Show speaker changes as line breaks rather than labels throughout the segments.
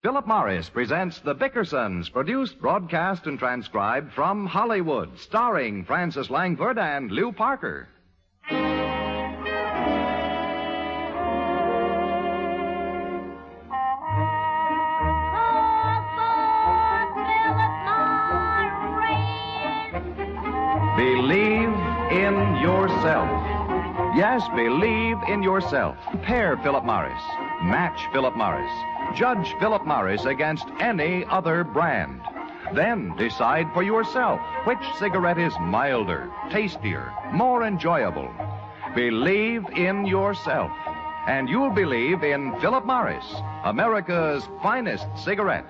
Philip Morris presents The Bickersons, produced, broadcast, and transcribed from Hollywood, starring Frances Langford and Lew Parker. Believe in yourself. Yes, believe in yourself. Compare Philip Morris. Match Philip Morris. Judge Philip Morris against any other brand. Then decide for yourself which cigarette is milder, tastier, more enjoyable. Believe in yourself, and you'll believe in Philip Morris, America's finest cigarette.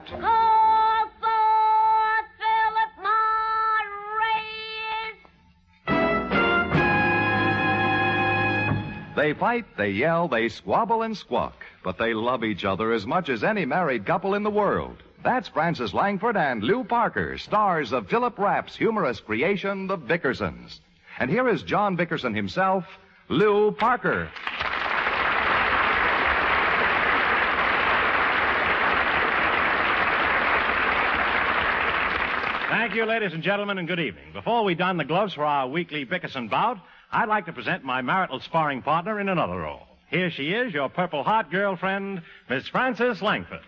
They fight, they yell, they squabble and squawk, but they love each other as much as any married couple in the world. That's Frances Langford and Lew Parker, stars of Philip Rapp's humorous creation, The Bickersons. And here is John Bickerson himself, Lew Parker.
Thank you, ladies and gentlemen, and good evening. Before we don the gloves for our weekly Bickerson bout, I'd like to present my marital sparring partner in another role. Here she is, your Purple Heart girlfriend, Miss Frances Langford.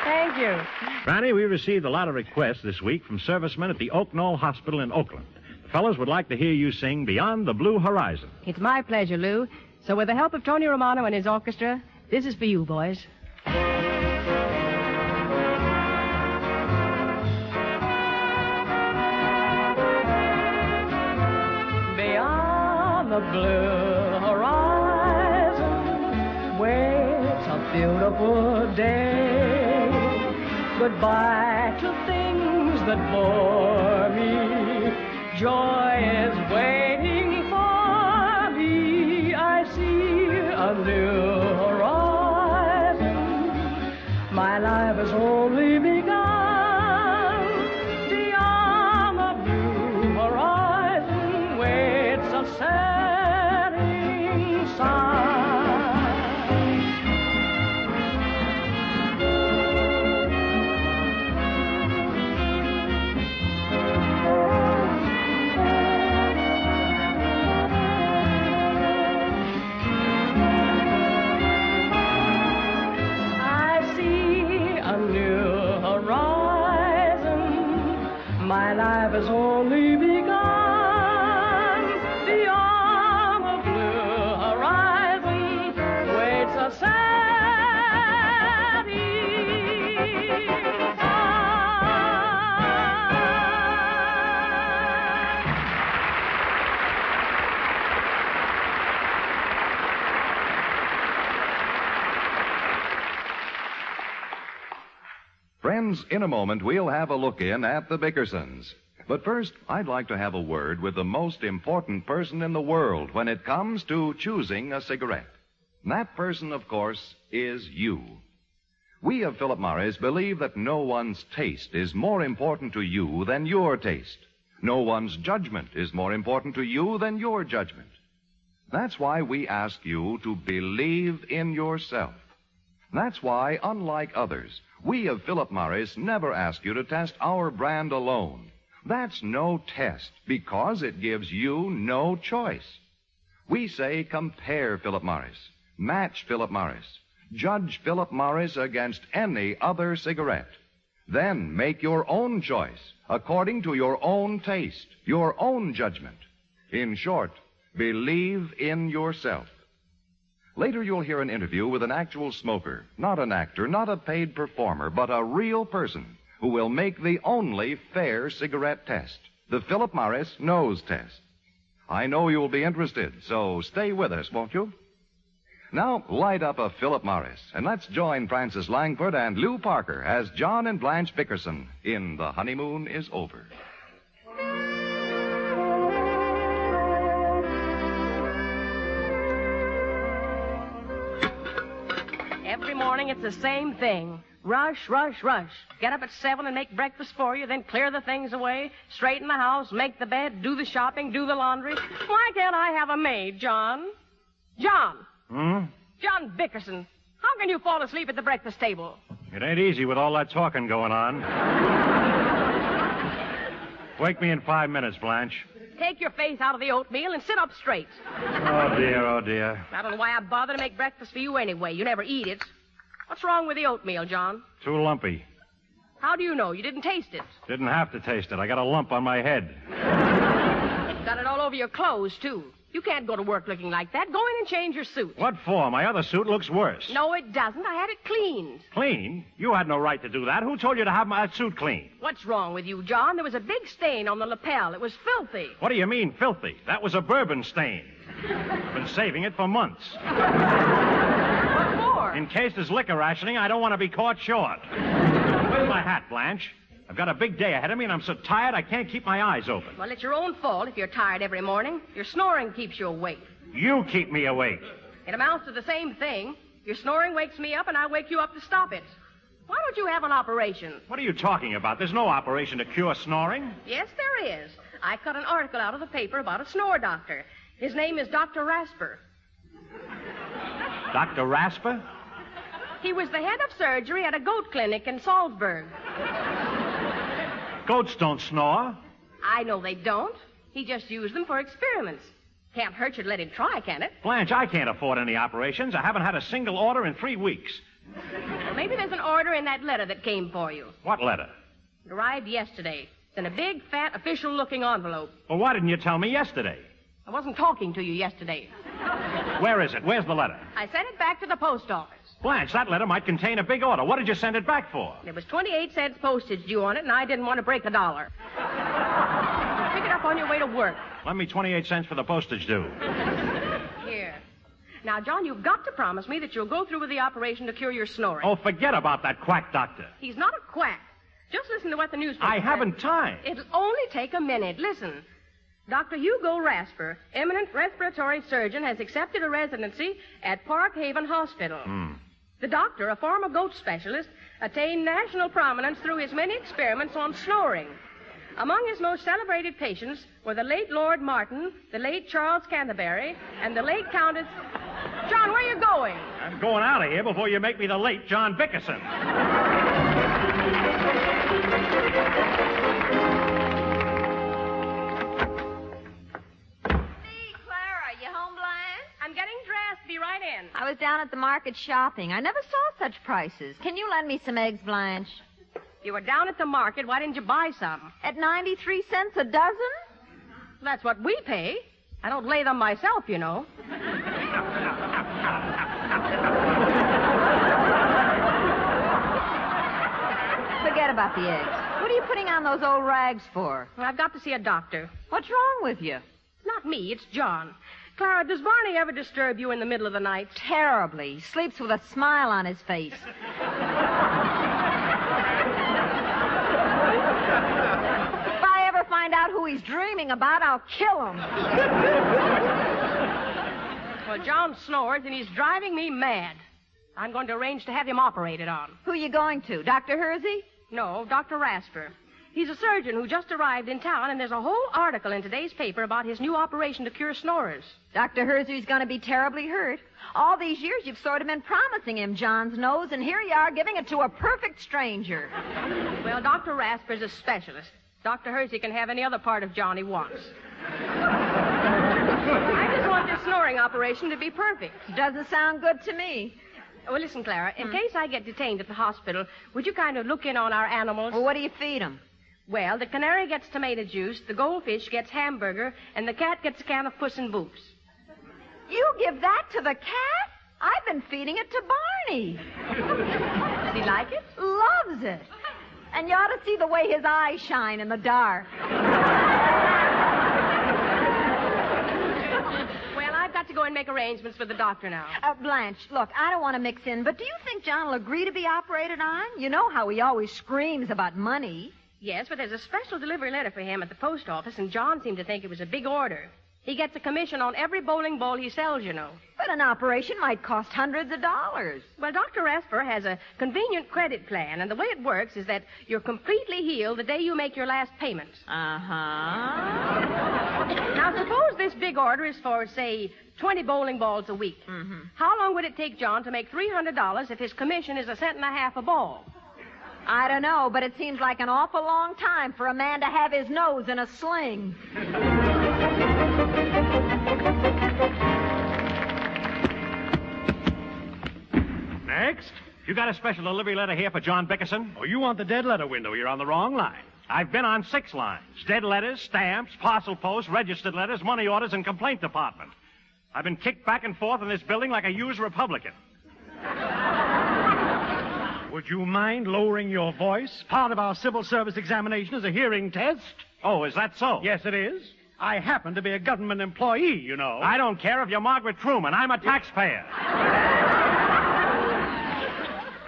Thank you.
Franny, we received a lot of requests this week from servicemen at the Oak Knoll Hospital in Oakland. The fellows would like to hear you sing Beyond the Blue Horizon.
It's my pleasure, Lou. So with the help of Tony Romano and his orchestra, this is for you, boys. Beyond the blue horizon waits a beautiful day. Goodbye to things that bore me. Joy is waiting for me. I see a new horizon. My life has only begun. Beyond the blue horizon waits a setting sun. My life has only begun. Beyond the blue horizon waits a setting sun.
Friends, in a moment, we'll have a look-in at the Bickersons. But first, I'd like to have a word with the most important person in the world when it comes to choosing a cigarette. And that person, of course, is you. We of Philip Morris believe that no one's taste is more important to you than your taste. No one's judgment is more important to you than your judgment. That's why we ask you to believe in yourself. That's why, unlike others, we of Philip Morris never ask you to test our brand alone. That's no test, because it gives you no choice. We say compare Philip Morris, match Philip Morris, judge Philip Morris against any other cigarette. Then make your own choice, according to your own taste, your own judgment. In short, believe in yourself. Later, you'll hear an interview with an actual smoker, not an actor, not a paid performer, but a real person who will make the only fair cigarette test, the Philip Morris nose test. I know you'll be interested, so stay with us, won't you? Now, light up a Philip Morris, and let's join Frances Langford and Lew Parker as John and Blanche Bickerson in The Honeymoon is Over.
Every morning it's the same thing. Rush, rush, rush. Get up at 7 and make breakfast for you, then clear the things away, straighten the house, make the bed, do the shopping, do the laundry. Why can't I have a maid, John? John! John Bickerson, how can you fall asleep at the breakfast table?
It ain't easy with all that talking going on. Wake me in 5 minutes, Blanche.
Take your face out of the oatmeal and sit up straight.
Oh, dear, oh, dear.
I don't know why I bother to make breakfast for you anyway. You never eat it. What's wrong with the oatmeal, John?
Too lumpy.
How do you know? You didn't taste it.
Didn't have to taste it. I got a lump on my head.
Got it all over your clothes, too. You can't go to work looking like that. Go in and change your suit.
What for? My other suit looks worse.
No, it doesn't. I had it cleaned.
Clean? You had no right to do that. Who told you to have my suit cleaned?
What's wrong with you, John? There was a big stain on the lapel. It was filthy.
What do you mean, filthy? That was a bourbon stain. I've been saving it for months.
What for?
In case there's liquor rationing, I don't want to be caught short. Where's my hat, Blanche? I've got a big day ahead of me, and I'm so tired I can't keep my eyes open.
Well, it's your own fault if you're tired every morning. Your snoring keeps you awake.
You keep me awake.
It amounts to the same thing. Your snoring wakes me up, and I wake you up to stop it. Why don't you have an operation?
What are you talking about? There's no operation to cure snoring.
Yes, there is. I cut an article out of the paper about a snore doctor. His name is Dr. Rasper.
Dr. Rasper?
He was the head of surgery at a goat clinic in Salzburg.
Goats don't snore.
I know they don't. He just used them for experiments. Can't hurt you to let him try, can it?
Blanche, I can't afford any operations. I haven't had a single order in 3 weeks.
Well, maybe there's an order in that letter that came for you.
What letter?
It arrived yesterday. It's in a big, fat, official-looking envelope.
Well, why didn't you tell me yesterday?
I wasn't talking to you yesterday.
Where is it? Where's the letter?
I sent it back to the post office.
Blanche, that letter might contain a big order. What did you send it back for?
There was 28 cents postage due on it, and I didn't want to break $1. Pick it up on your way to work.
Lend me 28 cents for the postage due.
Here. Now, John, you've got to promise me that you'll go through with the operation to cure your snoring.
Oh, forget about that quack doctor.
He's not a quack. Just listen to what the newspaper
I
says.
haven't time.
It'll only take a minute. Listen. Dr. Hugo Rasper, eminent respiratory surgeon, has accepted a residency at Park Haven Hospital. The doctor, a former goat specialist, attained national prominence through his many experiments on snoring. Among his most celebrated patients were the late Lord Martin, the late Charles Canterbury, and the late Countess... John, where are you going?
I'm going out of here before you make me the late John Bickerson.
I'm getting dressed. Be right in.
I was down at the market shopping. I never saw such prices. Can you lend me some eggs, Blanche?
You were down at the market. Why didn't you buy some?
At 93 cents a dozen?
That's what we pay. I don't lay them myself, you know.
Forget about the eggs. What are you putting on those old rags for?
Well, I've got to see a doctor.
What's wrong with you?
It's not me. It's John. Clara, does Barney ever disturb you in the middle of the night?
Terribly. He sleeps with a smile on his face. If I ever find out who he's dreaming about, I'll kill him.
Well, John snores, and he's driving me mad. I'm going to arrange to have him operated on.
Who are you going to? Dr. Hersey?
No, Dr. Rasper. He's a surgeon who just arrived in town, and there's a whole article in today's paper about his new operation to cure snorers.
Dr. Hersey's going to be terribly hurt. All these years you've sort of been promising him John's nose, and here you are giving it to a perfect stranger.
Well, Dr. Rasper's a specialist. Dr. Hersey can have any other part of John he wants. I just want this snoring operation to be perfect.
Doesn't sound good to me.
Well, listen, Clara, in case I get detained at the hospital, would you kind of look in on our animals?
Well, what do you feed them?
Well, the canary gets tomato juice, the goldfish gets hamburger, and the cat gets a can of Puss in Boots.
You give that to the cat? I've been feeding it to Barney.
Does he like it?
Loves it. And you ought to see the way his eyes shine in the dark.
Well, I've got to go and make arrangements with the doctor now.
Blanche, look, I don't want to mix in, but do you think John will agree to be operated on? You know how he always screams about money.
Yes, but there's a special delivery letter for him at the post office, and John seemed to think it was a big order. He gets a commission on every bowling ball he sells, you know.
But an operation might cost hundreds of dollars.
Well, Dr. Rasper has a convenient credit plan, and the way it works is that you're completely healed the day you make your last payment.
Uh-huh.
Now, suppose this big order is for, say, 20 bowling balls a week.
Mm-hmm.
How long would it take John to make $300 if his commission is 1.5 cents a ball?
I don't know, but it seems like an awful long time for a man to have his nose in a sling.
Next. You got a special delivery letter here for John Bickerson? Oh, you want the dead letter window. You're on the wrong line. I've been on 6 lines. Dead letters, stamps, parcel post, registered letters, money orders, and complaint department. I've been kicked back and forth in this building like a used Republican.
Would you mind lowering your voice? Part of our civil service examination is a hearing test.
Oh, is that so?
Yes, it is. I happen to be a government employee, you know.
I don't care if you're Margaret Truman. I'm a taxpayer.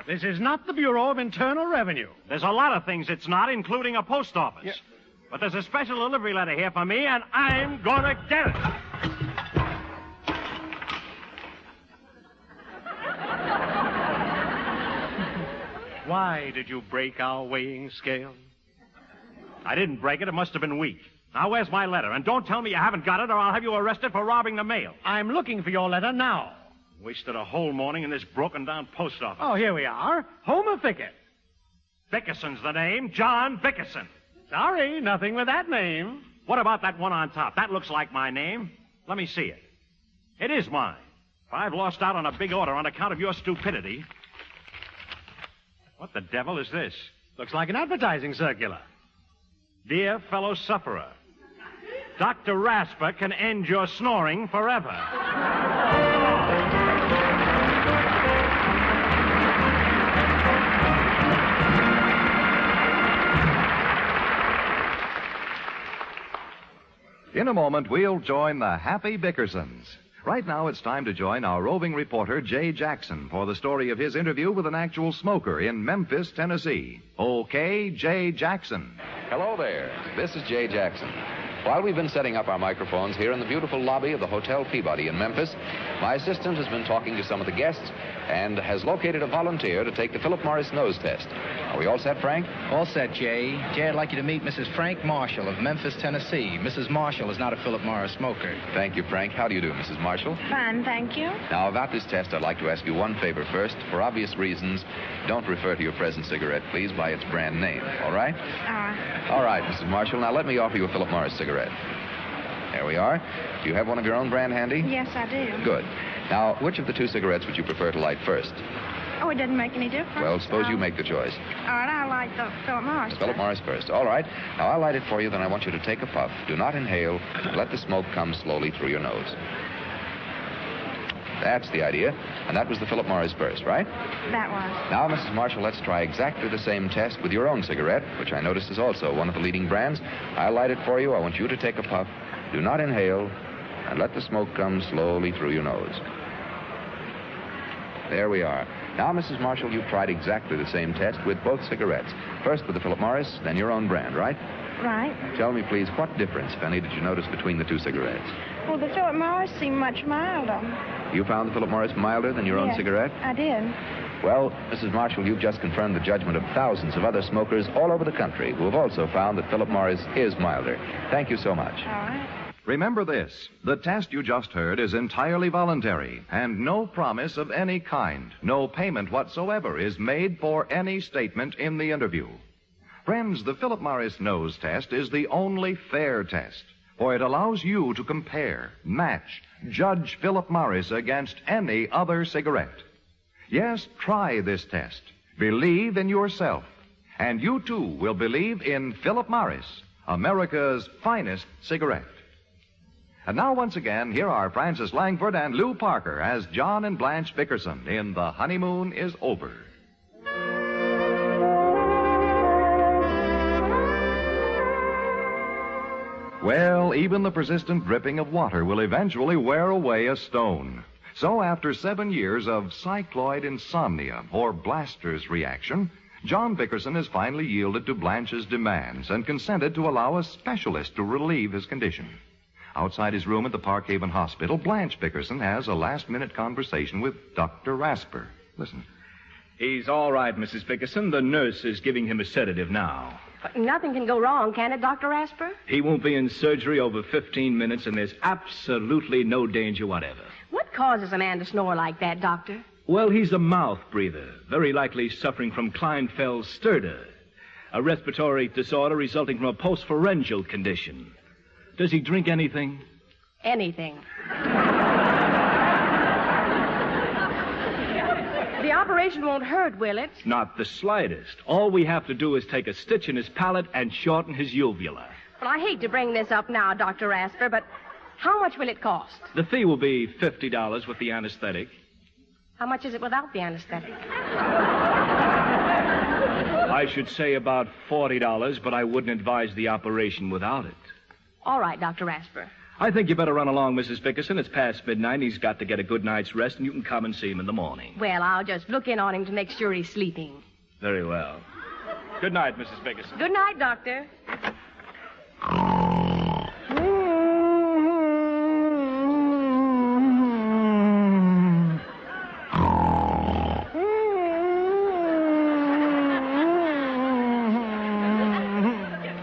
This is not the Bureau of Internal Revenue.
There's a lot of things it's not, including a post office.
Yeah.
But there's a special delivery letter here for me, and I'm gonna get it.
Why did you break our weighing scale?
I didn't break it. It must have been weak. Now, where's my letter? And don't tell me you haven't got it, or I'll have you arrested for robbing the mail.
I'm looking for your letter now.
Wasted a whole morning in this broken-down post office.
Oh, here we are. Homer Fickett.
Bickerson's the name. John Bickerson.
Sorry, nothing with that name.
What about that one on top? That looks like my name. Let me see it. It is mine. If I've lost out on a big order on account of your stupidity. What the devil is this?
Looks like an advertising circular.
Dear fellow sufferer, Dr. Rasper can end your snoring forever.
In a moment, we'll join the happy Bickersons. Right now, it's time to join our roving reporter, Jay Jackson, for the story of his interview with an actual smoker in Memphis, Tennessee. Okay, Jay Jackson.
Hello there. This is Jay Jackson. While we've been setting up our microphones here in the beautiful lobby of the Hotel Peabody in Memphis, my assistant has been talking to some of the guests and has located a volunteer to take the Philip Morris nose test. Are we all set, Frank?
All set, Jay. Jay, I'd like you to meet Mrs. Frank Marshall of Memphis, Tennessee. Mrs. Marshall is not a Philip Morris smoker.
Thank you, Frank. How do you do, Mrs. Marshall?
Fine, thank you.
Now, about this test, I'd like to ask you one favor first. For obvious reasons, don't refer to your present cigarette, please, by its brand name. All right? All right, Mrs. Marshall. Now, let me offer you a Philip Morris cigarette. There we are. Do you have one of your own brand handy?
Yes, I do.
Good. Now, which of the 2 cigarettes would you prefer to light first?
Oh, it doesn't make any difference.
Well, suppose you make the choice.
All right, I like the Philip Morris.
Philip Morris first. All right. Now, I'll light it for you, then I want you to take a puff. Do not inhale. Let the smoke come slowly through your nose. That's the idea. And that was the Philip Morris first, right?
That was.
Now, Mrs. Marshall, let's try exactly the same test with your own cigarette, which I notice is also one of the leading brands. I'll light it for you. I want you to take a puff. Do not inhale, and let the smoke come slowly through your nose. There we are. Now, Mrs. Marshall, you've tried exactly the same test with both cigarettes. First with the Philip Morris, then your own brand, right?
Right.
Tell me, please, what difference, if any, did you notice between the 2 cigarettes?
Well, the Philip Morris seemed much milder.
You found the Philip Morris milder than your own
Yes,
cigarette?
I did.
Well, Mrs. Marshall, you've just confirmed the judgment of thousands of other smokers all over the country who have also found that Philip Morris is milder. Thank you so much.
All right.
Remember this, the test you just heard is entirely voluntary, and no promise of any kind, no payment whatsoever is made for any statement in the interview. Friends, the Philip Morris nose test is the only fair test, for it allows you to compare, match, judge Philip Morris against any other cigarette. Yes, try this test. Believe in yourself, and you too will believe in Philip Morris, America's finest cigarette. And now, once again, here are Frances Langford and Lou Parker as John and Blanche Bickerson in The Honeymoon is Over. Well, even the persistent dripping of water will eventually wear away a stone. So after 7 years of cycloid insomnia, or Blaster's reaction, John Bickerson has finally yielded to Blanche's demands and consented to allow a specialist to relieve his condition. Outside his room at the Park Haven Hospital, Blanche Bickerson has a last-minute conversation with Dr. Rasper. Listen.
He's all right, Mrs. Bickerson. The nurse is giving him a sedative now.
But nothing can go wrong, can it, Dr. Rasper?
He won't be in surgery over 15 minutes, and there's absolutely no danger whatever.
What causes a man to snore like that, Doctor?
Well, he's a mouth breather, very likely suffering from Klinefelter-Stürder, a respiratory disorder resulting from a postpharyngeal condition. Does he drink anything?
Anything. The operation won't hurt, will it?
Not the slightest. All we have to do is take a stitch in his palate and shorten his uvula.
Well, I hate to bring this up now, Dr. Rasper, but how much will it cost?
The fee will be $50 with the anesthetic.
How much is it without the anesthetic?
I should say about $40, but I wouldn't advise the operation without it.
All right, Dr. Rasper.
I think you better run along, Mrs. Bickerson. It's past midnight, and he's got to get a good night's rest, and you can come and see him in the morning.
Well, I'll just look in on him to make sure he's sleeping.
Very well. Good night, Mrs. Bickerson.
Good night, Doctor.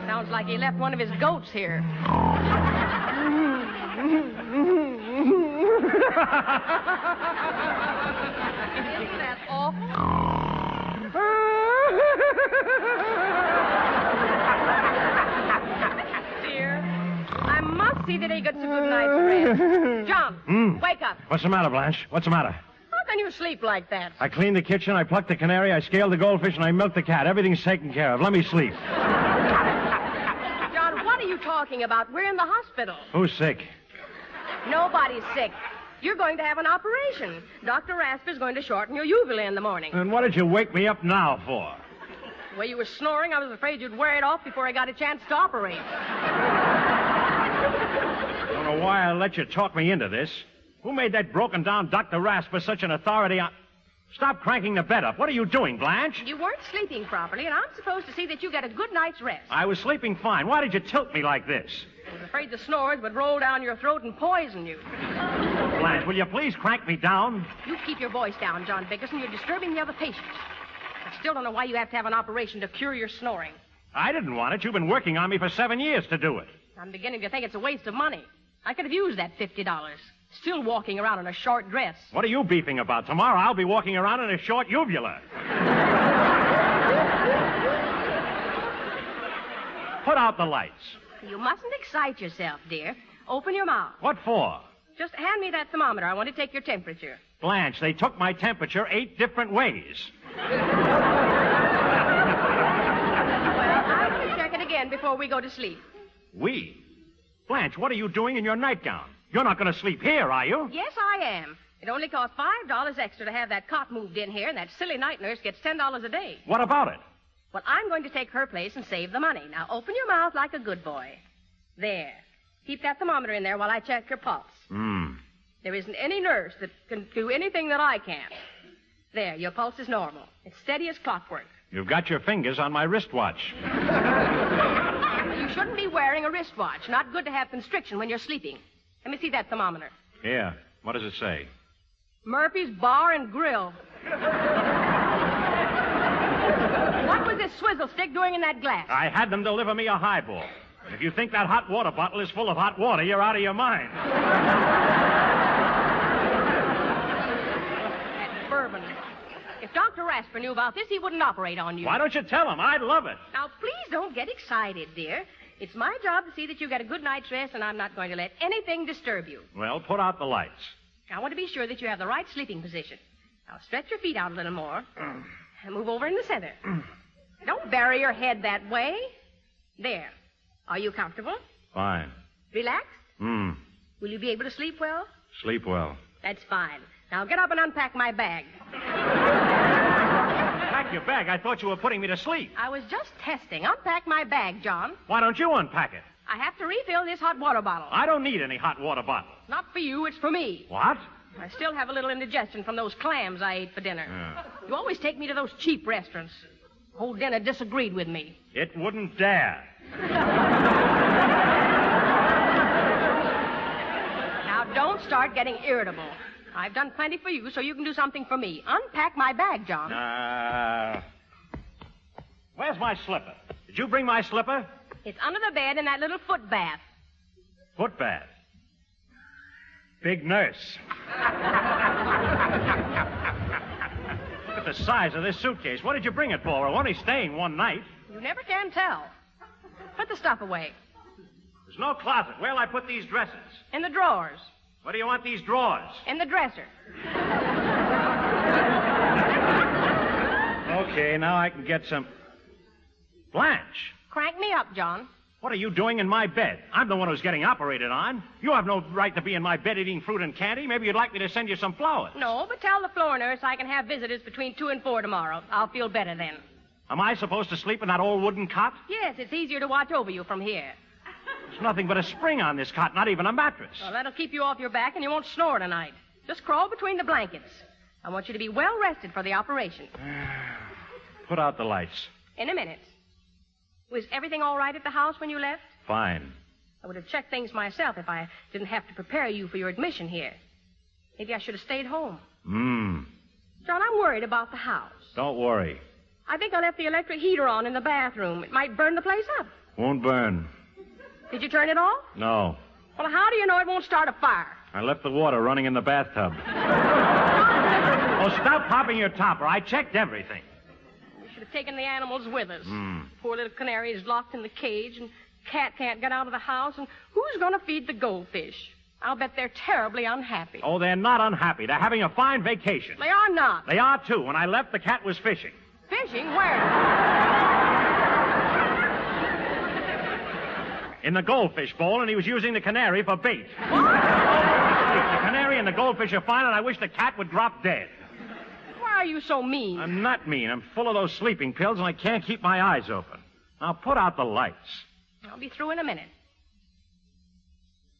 Sounds like he left one of his goats here. Isn't that awful? Dear, I must see that he gets a good night's rest. John, wake up.
What's the matter, Blanche? What's the matter?
How can you sleep like that?
I cleaned the kitchen, I plucked the canary, I scaled the goldfish, and I milked the cat. Everything's taken care of. Let me sleep.
John, what are you talking about? We're in the hospital.
Who's sick?
Nobody's sick. You're going to have an operation. Dr. Rasper's going to shorten your uvula in the morning.
And what did you wake me up now for?
The way you were snoring, I was afraid you'd wear it off before I got a chance to operate.
I don't know why I let you talk me into this. Who made that broken-down Dr. Rasper such an authority on... Stop cranking the bed up. What are you doing, Blanche?
You weren't sleeping properly, and I'm supposed to see that you get a good night's rest.
I was sleeping fine. Why did you tilt me like this?
I was afraid the snores would roll down your throat and poison you.
Blanche, will you please crank me down?
You keep your voice down, John Bickerson. You're disturbing the other patients. I still don't know why you have to have an operation to cure your snoring.
I didn't want it. You've been working on me for 7 years to do it.
I'm beginning to think it's a waste of money. I could have used that $50. Still walking around in a short dress.
What are you beefing about? Tomorrow I'll be walking around in a short uvula. Put out the lights.
You mustn't excite yourself, dear. Open your mouth.
What for?
Just hand me that thermometer. I want to take your temperature.
Blanche, they took my temperature 8 different ways.
Well, I want to check it again before we go to sleep.
We? Blanche, what are you doing in your nightgown? You're not going to sleep here, are you?
Yes, I am. It only costs $5 extra to have that cot moved in here, and that silly night nurse gets $10 a day.
What about it?
Well, I'm going to take her place and save the money. Now, open your mouth like a good boy. There. Keep that thermometer in there while I check your pulse. There isn't any nurse that can do anything that I can. There, your pulse is normal. It's steady as clockwork.
You've got your fingers on my wristwatch.
You shouldn't be wearing a wristwatch. Not good to have constriction when you're sleeping. Let me see that thermometer.
Yeah. What does it say?
Murphy's Bar and Grill. What was this swizzle stick doing in that glass?
I had them deliver me a highball. And if you think that hot water bottle is full of hot water, you're out of your mind.
That bourbon. If Dr. Rasper knew about this, he wouldn't operate on you.
Why don't you tell him? I'd love it.
Now, please don't get excited, dear. It's my job to see that you get a good night's rest, and I'm not going to let anything disturb you.
Well, put out the lights.
I want to be sure that you have the right sleeping position. Now, stretch your feet out a little more. And move over in the center. Don't bury your head that way. There. Are you comfortable?
Fine.
Relaxed? Will you be able to sleep well?
Sleep well.
That's fine. Now get up and unpack my bag.
Pack your bag? I thought you were putting me to sleep.
I was just testing. Unpack my bag, John.
Why don't you unpack it?
I have to refill this hot water bottle.
I don't need any hot water bottle.
Not for you, it's for me.
What?
I still have a little indigestion from those clams I ate for dinner. You always take me to those cheap restaurants. The whole dinner disagreed with me.
It wouldn't dare.
don't start getting irritable. I've done plenty for you, so you can do something for me. Unpack my bag, John.
Where's my slipper? Did you bring my slipper?
It's under the bed in that little foot bath.
Foot bath. Big nurse. Look at the size of this suitcase. What did you bring it for? We're only staying one night.
You never can tell. Put the stuff away.
There's no closet. Where'll I put these dresses?
In the drawers.
What do you want these drawers?
In the dresser.
Okay, now I can get some... Blanche,
Crank me up, John.
what are you doing in my bed? I'm the one who's getting operated on. You have no right to be in my bed eating fruit and candy. Maybe you'd like me to send you some flowers.
No, but tell the floor nurse I can have visitors between 2 and 4 tomorrow. I'll feel better then.
Am I supposed to sleep in that old wooden cot?
Yes, it's easier to watch over you from here.
There's nothing but a spring on this cot, not even a mattress.
Well, that'll keep you off your back and you won't snore tonight. Just crawl between the blankets. I want you to be well rested for the operation.
Put out the lights.
In a minute. Was everything all right at the house when you left?
Fine.
I would have checked things myself if I didn't have to prepare you for your admission here. Maybe I should have stayed home. John, I'm worried about the house.
Don't worry.
I think I left the electric heater on in the bathroom. It might burn the place up.
Won't burn.
Did you turn it off?
No.
Well, how do you know it won't start a fire?
I left the water running in the bathtub. Oh, stop popping your topper. I checked everything.
We should have taken the animals with us. Poor little canary is locked in the cage, and cat can't get out of the house, and who's going to feed the goldfish? I'll bet they're terribly unhappy.
Oh, they're not unhappy. They're having a fine vacation.
They are not.
They are, too. When I left, the cat was fishing.
Fishing? Where?
In the goldfish bowl, and he was using the canary for bait. The canary and the goldfish are fine, and I wish the cat would drop dead.
Why are you so mean?
I'm not mean. I'm full of those sleeping pills, and I can't keep my eyes open. Now, put out the lights.
I'll be through in a minute.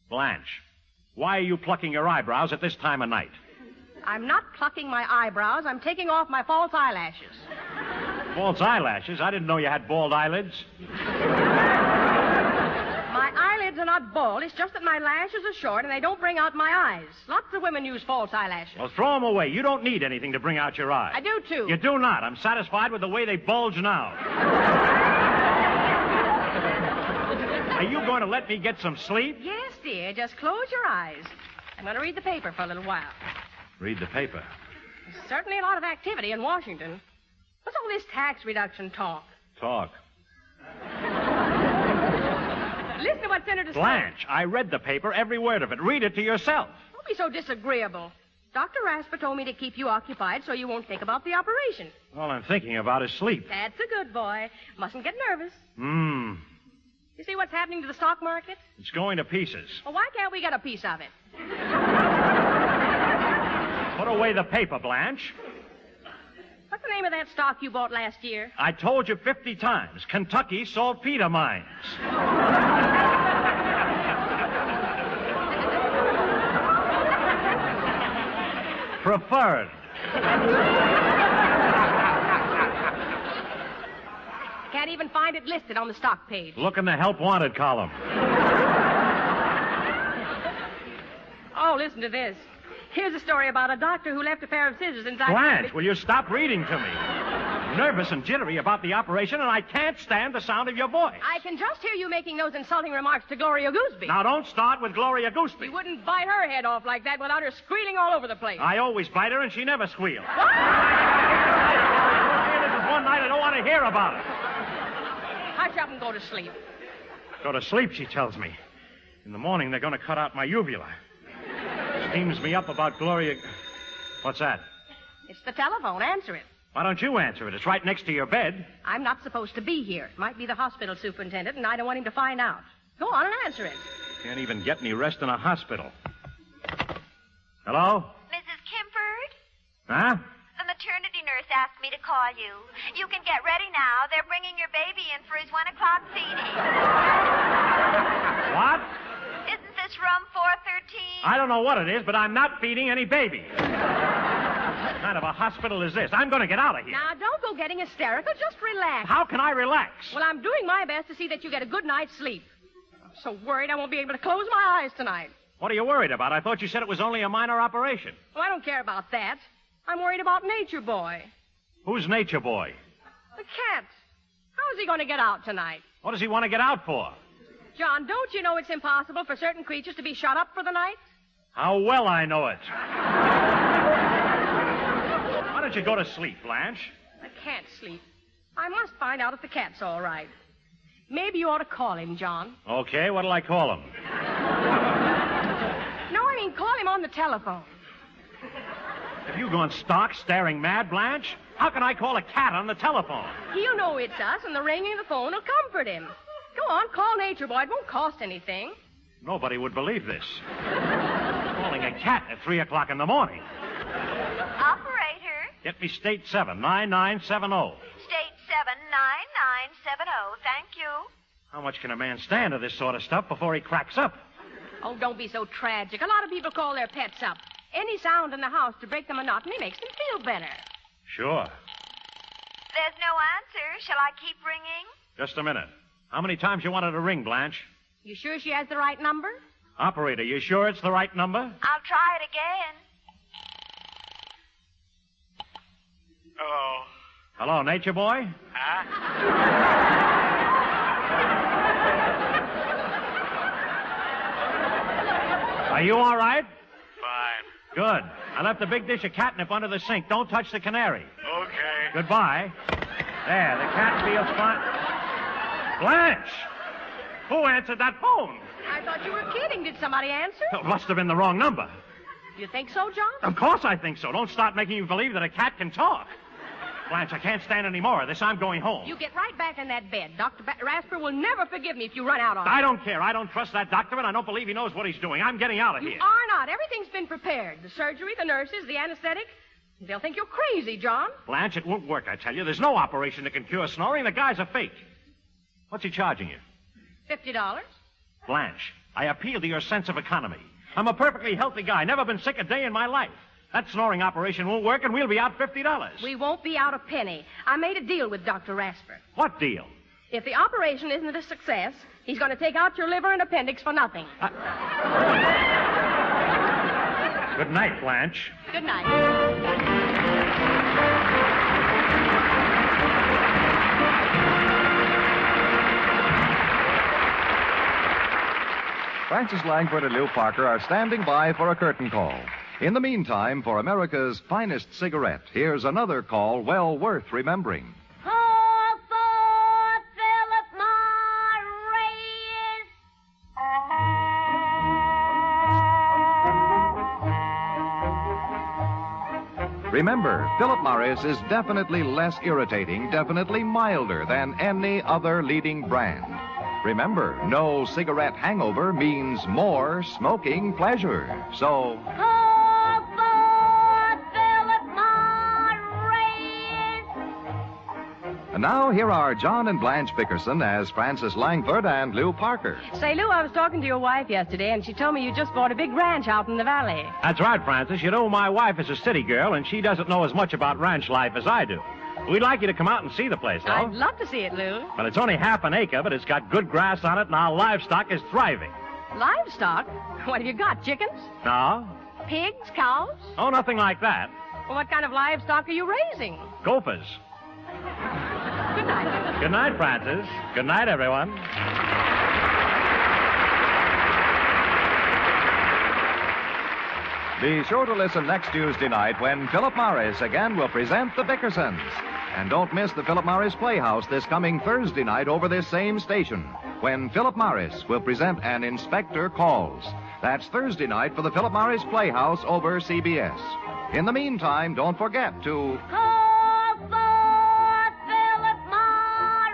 Blanche, why are you plucking your eyebrows at this time of night?
I'm not plucking my eyebrows. I'm taking off my false eyelashes.
False eyelashes? I didn't know you had bald eyelids.
My eyelids are not bald. It's just that my lashes are short and they don't bring out my eyes. Lots of women use false eyelashes.
Well, throw them away. You don't need anything to bring out your eyes.
I do, too.
You do not. I'm satisfied with the way they bulge now. Are you going to let me get some sleep?
Yes, dear. Just close your eyes. I'm going to read the paper for a little while.
Read the paper.
There's certainly a lot of activity in Washington. What's all this tax reduction talk?
Talk.
Listen to what Senator
Blanche, I read the paper, every word of it. Read it to yourself.
Don't be so disagreeable. Dr. Rasper told me to keep you occupied so you won't think about the operation.
All I'm thinking about is sleep.
That's a good boy. Mustn't get nervous. You see what's happening to the stock market?
It's going to pieces.
Well, why can't we get a piece of it?
Put away the paper, Blanche.
What's the name of that stock you bought last year?
I told you 50 times. Kentucky saltpeter mines. Preferred.
Can't even find it listed on the stock page.
Look in the help wanted column.
Oh, listen to this. Here's a story about a doctor who left a pair of scissors inside...
Blanche, will you stop reading to me? I'm nervous and jittery about the operation, and I can't stand the sound of your voice.
I can just hear you making those insulting remarks to Gloria Gooseby.
Now, don't start with Gloria Gooseby.
You wouldn't bite her head off like that without her squealing all over the place.
I always bite her, and she never squeals.
What?
This is one night I don't want to hear about it.
Hush up and go to sleep.
Go to sleep, she tells me. In the morning, they're going to cut out my uvula. Steams me up about Gloria... What's that?
It's the telephone. Answer it.
Why don't you answer it? It's right next to your bed.
I'm not supposed to be here. It might be the hospital superintendent, and I don't want him to find out. Go on and answer it.
Can't even get any rest in a hospital. Hello?
Mrs. Kimford?
Huh?
The maternity nurse asked me to call you. You can get ready now. They're bringing your baby in for his 1 o'clock feeding.
What?
Isn't this room 413?
I don't know what it is, but I'm not feeding any baby. What kind of a hospital is this? I'm going to get out of here.
Now, don't go getting hysterical. Just relax.
How can I relax?
Well, I'm doing my best to see that you get a good night's sleep. I'm so worried I won't be able to close my eyes tonight.
What are you worried about? I thought you said it was only a minor operation.
Well, I don't care about that. I'm worried about Nature Boy.
Who's Nature Boy?
The cat. How is he going to get out tonight?
What does he want to get out for?
John, don't you know it's impossible for certain creatures to be shut up for the night?
How well I know it. Why don't you go to sleep, Blanche?
I can't sleep. I must find out if the cat's all right. Maybe you ought to call him, John.
Okay, what'll I call him?
No, I mean call him on the telephone.
Have you gone stark, staring mad, Blanche? How can I call a cat on the telephone?
He'll know it's us, and the ringing of the phone will comfort him. Go on, call Nature Boy. It won't cost anything.
Nobody would believe this. Calling a cat at 3 o'clock in the morning.
Operator.
Get me state 79970.
State 79970. Thank you.
How much can a man stand of this sort of stuff before he cracks up?
Oh, don't be so tragic. A lot of people call their pets up. Any sound in the house to break the monotony makes them feel better.
Sure.
There's no answer. Shall I keep ringing?
Just a minute. How many times you wanted to ring, Blanche?
You sure she has the right number?
Operator, you sure it's the right number?
I'll try it again.
Hello.
Hello, Nature Boy? Are you all right?
Fine.
Good. I left a big dish of catnip under the sink. Don't touch the canary.
Okay.
Goodbye. There, the cat feels fine. Blanche! Who answered that phone?
I thought you were kidding. Did somebody answer?
It must have been the wrong number.
You think so, John?
Of course I think so. Don't start making you believe that a cat can talk. Blanche, I can't stand any more of this. I'm going home.
You get right back in that bed. Dr. Rasper will never forgive me if you run out on him.
I don't care. I don't trust that doctor, and I don't believe he knows what he's doing. I'm getting out of
You
here.
are not. Everything's been prepared. The surgery, the nurses, the anesthetic. They'll think you're crazy, John.
Blanche, it won't work, I tell you. There's no operation that can cure snoring. The guy's a fake. What's he charging you?
$50.
Blanche, I appeal to your sense of economy. I'm a perfectly healthy guy. Never been sick a day in my life. That snoring operation won't work, and we'll be out $50.
We won't be out a penny. I made a deal with Dr. Rasper.
What deal?
If the operation isn't a success, he's going to take out your liver and appendix for nothing.
Good night, Blanche.
Good night.
Francis Langford and Lou Parker are standing by for a curtain call. In the meantime, for America's finest cigarette, here's another call well worth remembering.
Call for Philip Morris.
Remember, Philip Morris is definitely less irritating, definitely milder than any other leading brand. Remember, no cigarette hangover means more smoking pleasure. So,
Call for Philip Morris.
and now here are John and Blanche Bickerson as Francis Langford and Lou Parker.
Say, Lou, I was talking to your wife yesterday, and she told me you just bought a big ranch out in the valley.
That's right, Francis. You know, my wife is a city girl, and she doesn't know as much about ranch life as I do. We'd like you to come out and see the place, though.
I'd love to see it, Lou.
Well, it's only half an acre, but it's got good grass on it, and our livestock is thriving.
Livestock? What have you got, chickens?
No?
Pigs? Cows?
Oh, nothing like that.
Well, what kind of livestock are you raising?
Gophers.
Good night, Lou.
Good night, Francis. Good night, everyone.
Be sure to listen next Tuesday night when Philip Morris again will present the Bickersons. And don't miss the Philip Morris Playhouse this coming Thursday night over this same station, when Philip Morris will present An Inspector Calls. That's Thursday night for the Philip Morris Playhouse over CBS. In the meantime, don't forget to
Call for Philip Morris.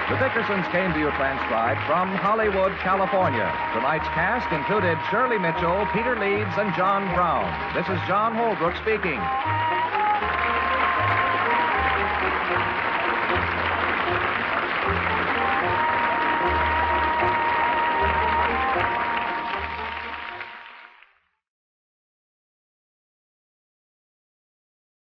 The Bickersons came to you transcribed from Hollywood, California. Tonight's cast included Shirley Mitchell, Peter Leeds, and John Brown. This is John Holbrook speaking.